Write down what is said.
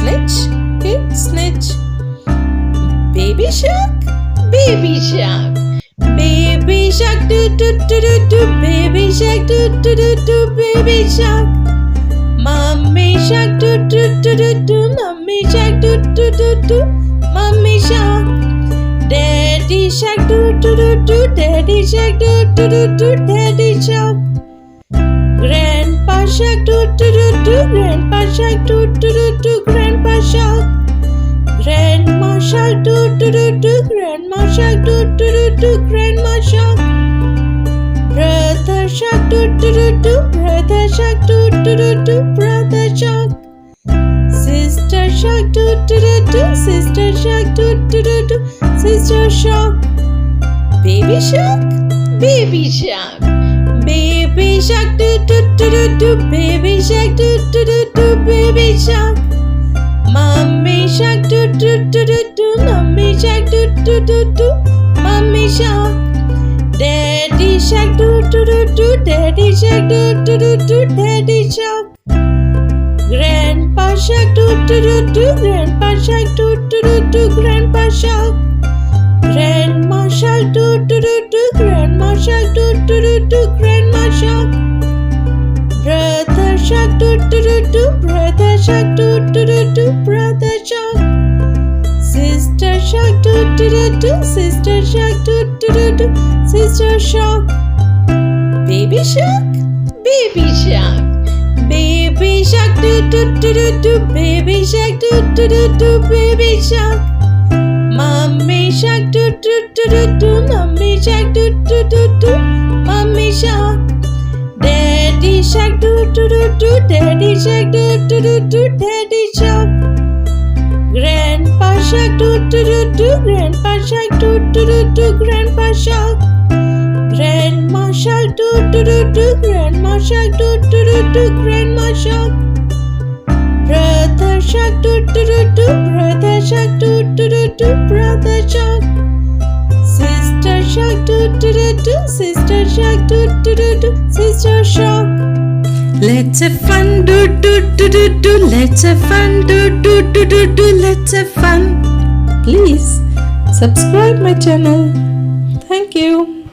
snitch, kid snitch. Baby shark, baby shark. Baby shark do do do do do. Baby shark do do do do. Baby shark. Mummy shark do do do do do. Mummy shark do do do do. Mummy shark. Daddy shark do do do do. Daddy shark do do do do. Daddy shark. Grandpa shark do do do do. Grandpa shark do do do do. Grandpa shark. Grandma shark do do do do. Grandma shark do do do do. Grandma shark. Brother shark do do do do. Brother shark do do do do. Brother shark. Sister shark do do do do. Sister shark do do do do. Sister shark. Baby shark, baby shark. Baby shark do do do do do. Baby shark do do do do. Baby shark. Mummy shark do do do do do. Mummy shark do do do do. Mummy shark. Daddy shark do do do do. Daddy shark do do do do. Daddy shark. Grandpa shark do do do do. Grandpa shark do do do do. Grandpa shark. Grandma shark do do do do. Grandma shark do do do do. Grandma shark. Brother shark do do do do. Brother shark do do do do. Brother shark. Sister shark do do do do. Sister shark do do do do. Sister shark. Baby shark, baby shark. Baby shark do do do do do. Baby shark do do do do. Baby shark. Mummy shark do do do do do. Mummy shark do do do do. Mummy shark. Daddy shark do do do do. Daddy shark do do do do. Daddy shark. Grandpa shark do do do do. Grandpa shark do do do do. Grandpa shark. Grandma shark do do do do. Grandma shark do do do do. Grandma shark. Brother shark do do do do. Brother shark do do do do. Brother shark. Sister shark do do do do. Sister shark do do do do. Sister shark. Let's have fun, do do do do do. Let's have fun, do do do do do. Let's have fun. Please subscribe my channel. Thank you.